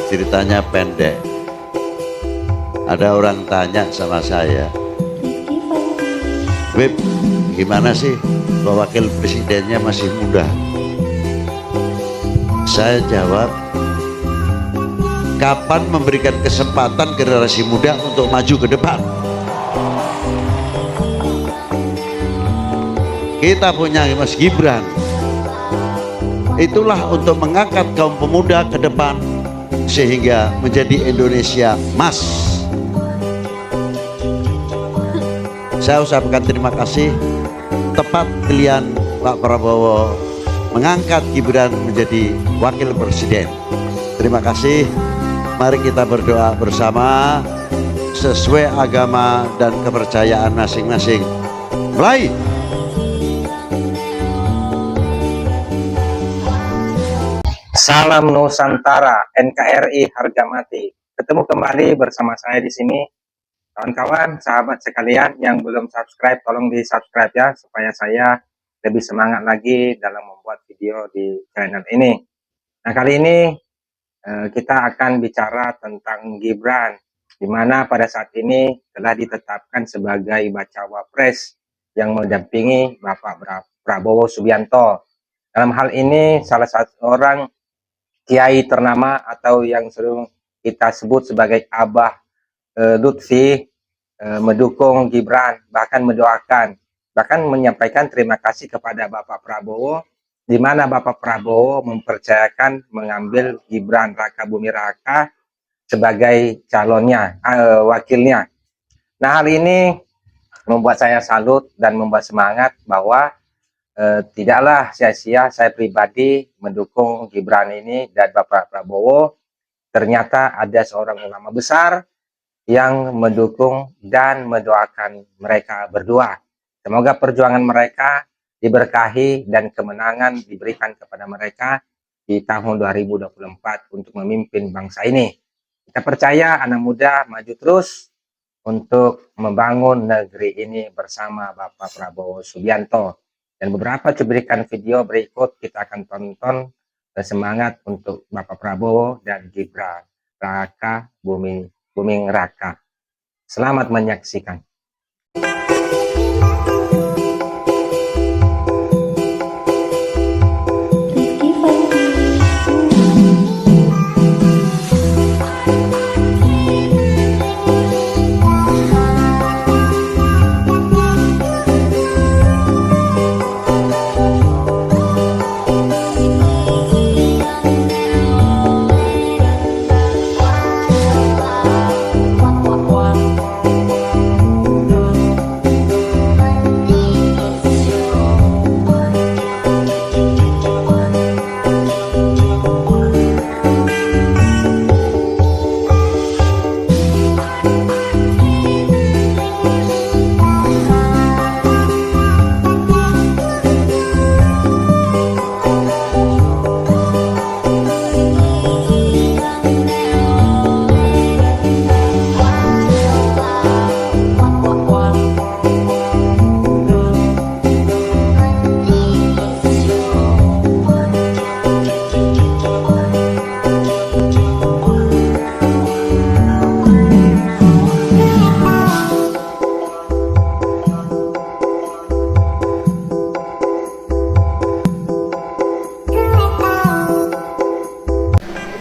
Ceritanya pendek. Ada orang tanya sama saya, Beb, gimana sih bahwa wakil presidennya masih muda? Saya jawab, kapan memberikan kesempatan generasi muda untuk maju ke depan? Kita punya Mas Gibran, itulah untuk mengangkat kaum pemuda ke depan sehingga menjadi Indonesia emas. Saya ucapkan terima kasih. Tepat pilihan Pak Prabowo mengangkat Gibran menjadi wakil presiden. Terima kasih. Mari kita berdoa bersama sesuai agama dan kepercayaan masing-masing. Mulai. Salam Nusantara, NKRI harga mati. Ketemu kembali bersama saya di sini. Kawan-kawan, sahabat sekalian yang belum subscribe, tolong di subscribe ya, supaya saya lebih semangat lagi dalam membuat video di channel ini. Nah, kali ini kita akan bicara tentang Gibran, di mana pada saat ini telah ditetapkan sebagai bacawa pres yang mendampingi Bapak Prabowo Subianto. Dalam hal ini, salah satu orang kiai ternama atau yang sering kita sebut sebagai Abah Lutfi mendukung Gibran, bahkan mendoakan, bahkan menyampaikan terima kasih kepada Bapak Prabowo, di mana Bapak Prabowo mempercayakan mengambil Gibran Raka Buming Raka sebagai calonnya, wakilnya. Nah, hal ini membuat saya salut dan membuat semangat bahwa tidaklah sia-sia saya pribadi mendukung Gibran ini dan Bapak Prabowo. Ternyata ada seorang ulama besar yang mendukung dan mendoakan mereka berdua. Semoga perjuangan mereka diberkahi dan kemenangan diberikan kepada mereka di tahun 2024 untuk memimpin bangsa ini. Kita percaya anak muda maju terus untuk membangun negeri ini bersama Bapak Prabowo Subianto. Dan beberapa cuplikan video berikut kita akan tonton semangat untuk Bapak Prabowo dan Gibran Raka Buming Raka. Selamat menyaksikan.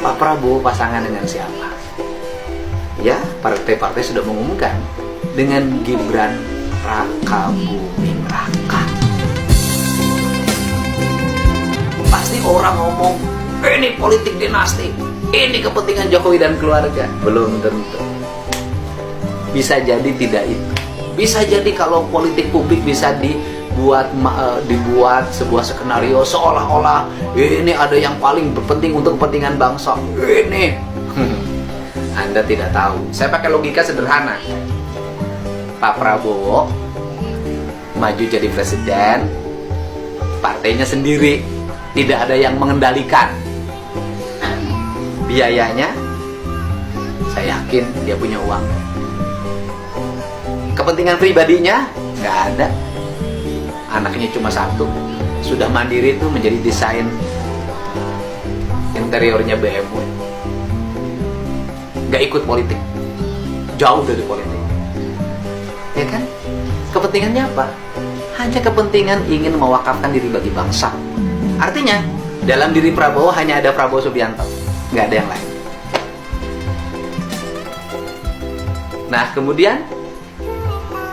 Pak Prabowo pasangan dengan siapa? Ya, partai-partai sudah mengumumkan dengan Gibran Raka Buming Raka. Pasti orang ngomong, ini politik dinasti, ini kepentingan Jokowi dan keluarga. Belum tentu. Bisa jadi tidak itu. Bisa jadi kalau politik publik bisa dibuat sebuah skenario seolah-olah ini ada yang paling berpenting untuk kepentingan bangsa. Ini Anda tidak tahu. Saya pakai logika sederhana. Pak Prabowo maju jadi presiden, partainya sendiri, tidak ada yang mengendalikan. Biayanya saya yakin dia punya uang. Kepentingan pribadinya nggak ada. Anaknya cuma satu, sudah mandiri itu menjadi desain interiornya BMW. nggak ikut politik, jauh dari politik, ya kan? Kepentingannya apa? Hanya kepentingan ingin mewakafkan diri bagi bangsa. Artinya dalam diri Prabowo hanya ada Prabowo Subianto, nggak ada yang lain. Nah kemudian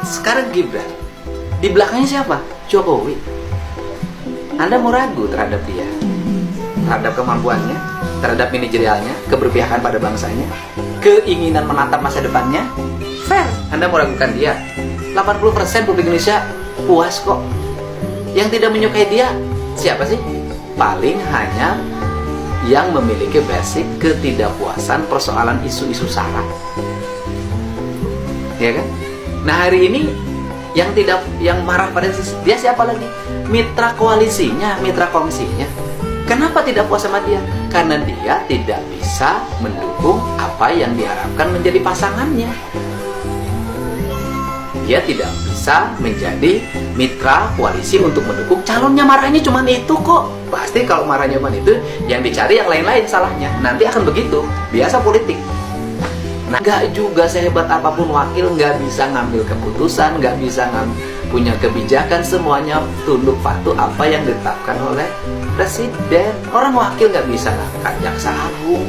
sekarang Gibran, di belakangnya siapa? Jokowi. Anda mau ragu terhadap dia, terhadap kemampuannya, terhadap manajerialnya, keberpihakan pada bangsanya, keinginan menatap masa depannya? Fair, Anda mau ragukan dia. 80% publik Indonesia puas kok. Yang tidak menyukai dia siapa sih? Paling hanya yang memiliki basic ketidakpuasan persoalan isu-isu sara, ya kan? Nah hari ini yang marah pada dia siapa lagi? Mitra koalisinya, mitra komisinya. Kenapa tidak puas sama dia? Karena dia tidak bisa mendukung apa yang diharapkan menjadi pasangannya. Dia tidak bisa menjadi mitra koalisi untuk mendukung calonnya. Marahnya cuma itu kok. Pasti kalau marahnya cuma itu, yang dicari yang lain-lain salahnya. Nanti akan begitu. Biasa politik. Nah, nggak juga sehebat apapun wakil, nggak bisa ngambil keputusan, nggak bisa punya kebijakan, semuanya tunduk patuh apa yang ditetapkan oleh presiden. Orang wakil nggak bisa ngangkat jaksa agung,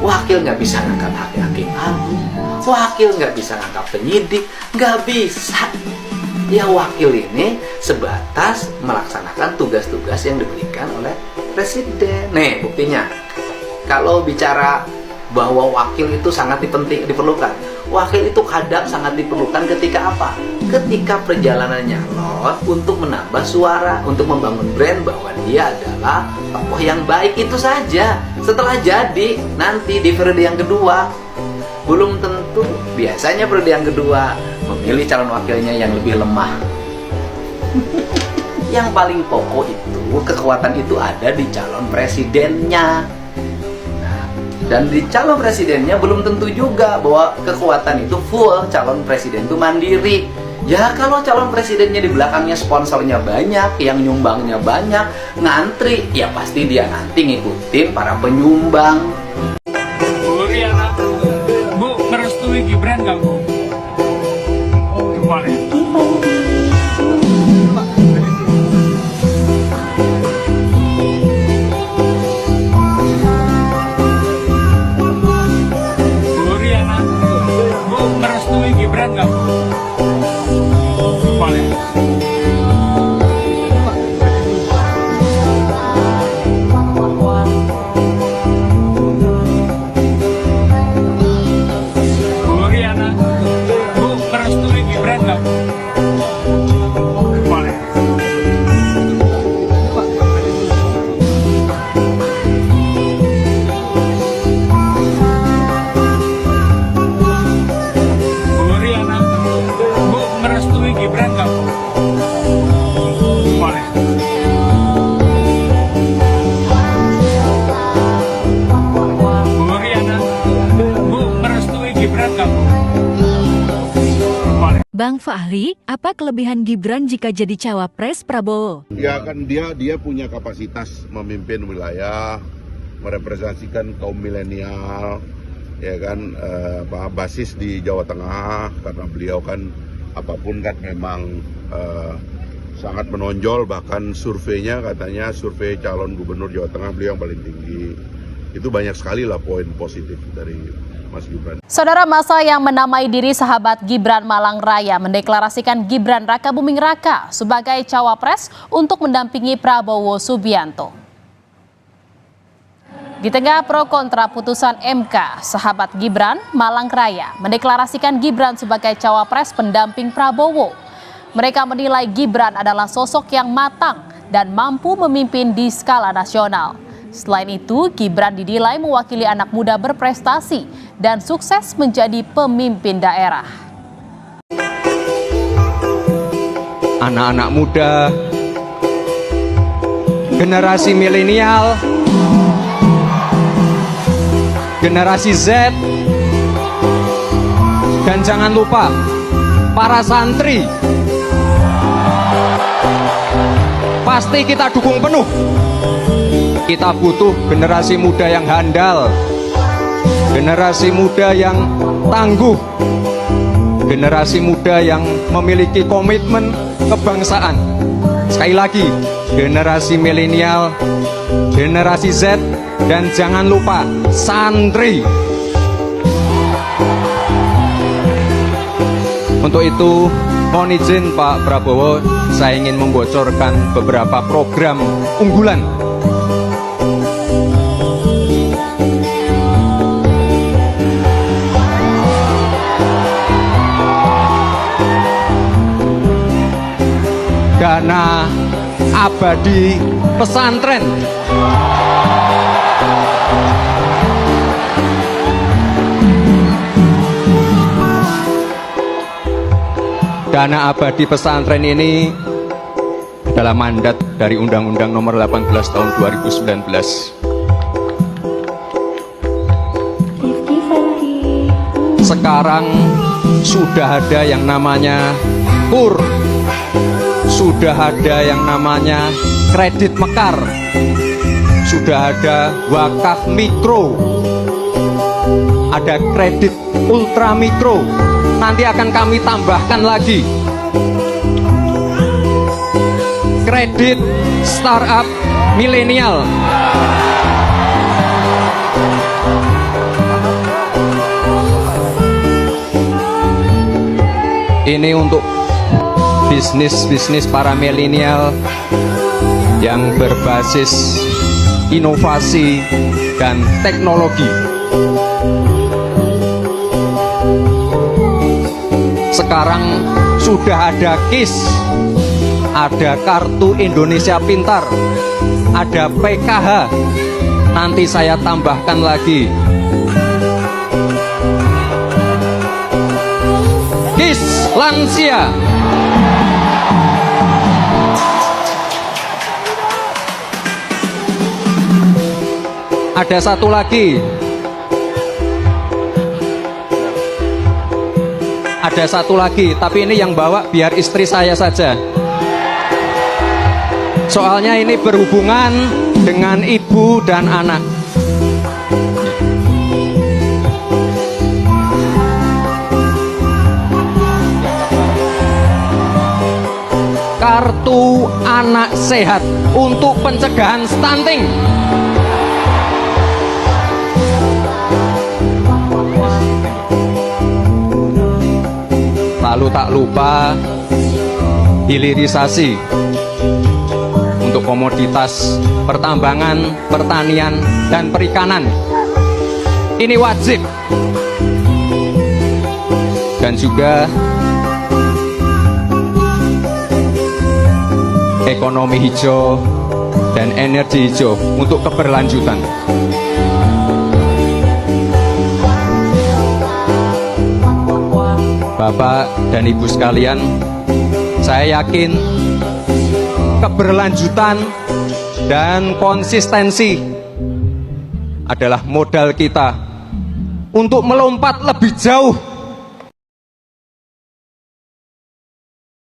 wakil nggak bisa ngangkat hakim agung, wakil nggak bisa ngangkat penyidik, nggak bisa. Ya wakil ini sebatas melaksanakan tugas-tugas yang diberikan oleh presiden. Nih buktinya, kalau bicara bahwa wakil itu sangat diperlukan. Wakil itu kadang sangat diperlukan ketika apa? Ketika perjalanannya nyalon untuk menambah suara, untuk membangun brand bahwa dia adalah tokoh yang baik, itu saja. Setelah jadi, nanti di periode yang kedua, belum tentu. Biasanya periode yang kedua memilih calon wakilnya yang lebih lemah. Yang paling pokok itu, kekuatan itu ada di calon presidennya. Dan di calon presidennya belum tentu juga bahwa kekuatan itu full. Calon presiden itu mandiri. Ya kalau calon presidennya di belakangnya sponsornya banyak, yang nyumbangnya banyak, ngantri, ya pasti dia nanti ngikutin para penyumbang. Bu Riana, Bu merestui Gibran nggak Bu? Kemarin. Gibran nggak? Boleh. Bu Riana, Bu merestui Gibran nggak? Boleh. Gibran nggak? Boleh. Bu Riana, Bu merestui Gibran nggak? Boleh. Bang Fahri, apa kelebihan Gibran jika jadi cawapres Prabowo? Ya kan dia punya kapasitas memimpin wilayah, merepresentasikan kaum milenial, ya kan, basis di Jawa Tengah, karena beliau kan apapun kan memang sangat menonjol, bahkan surveinya katanya survei calon gubernur Jawa Tengah beliau yang paling tinggi. Itu banyak sekali lah poin positif dari Mas Gibran. Saudara, masa yang menamai diri sahabat Gibran Malang Raya mendeklarasikan Gibran Rakabuming Raka sebagai cawapres untuk mendampingi Prabowo Subianto. Di tengah pro kontra putusan MK, sahabat Gibran Malang Raya mendeklarasikan Gibran sebagai cawapres pendamping Prabowo. Mereka menilai Gibran adalah sosok yang matang dan mampu memimpin di skala nasional. Selain itu, Gibran dinilai mewakili anak muda berprestasi dan sukses menjadi pemimpin daerah. Anak-anak muda, generasi milenial, generasi Z, dan jangan lupa para santri, pasti kita dukung penuh. Kita butuh generasi muda yang handal, generasi muda yang tangguh, generasi muda yang memiliki komitmen kebangsaan. Sekali lagi, generasi milenial, generasi Z, dan jangan lupa santri. Untuk itu, mohon izin Pak Prabowo, saya ingin membocorkan beberapa program unggulan. Dana abadi pesantren. Dana abadi pesantren ini adalah mandat dari Undang-Undang Nomor 18 Tahun 2019. Sekarang sudah ada yang namanya KUR, sudah ada yang namanya kredit mekar, sudah ada wakaf mikro, ada kredit ultra mikro. Nanti akan kami tambahkan lagi kredit startup milenial. Ini untuk bisnis para milenial yang berbasis inovasi dan teknologi. Sekarang sudah ada KIS, ada Kartu Indonesia Pintar, ada PKH. Nanti saya tambahkan lagi KIS Lansia. Ada satu lagi, tapi ini yang bawa biar istri saya saja. Soalnya ini berhubungan dengan ibu dan anak. Kartu anak sehat untuk pencegahan stunting. Lalu tak lupa hilirisasi untuk komoditas pertambangan, pertanian, dan perikanan. Ini wajib. Dan juga ekonomi hijau dan energi hijau untuk keberlanjutan. Bapak dan Ibu sekalian, saya yakin keberlanjutan dan konsistensi adalah modal kita untuk melompat lebih jauh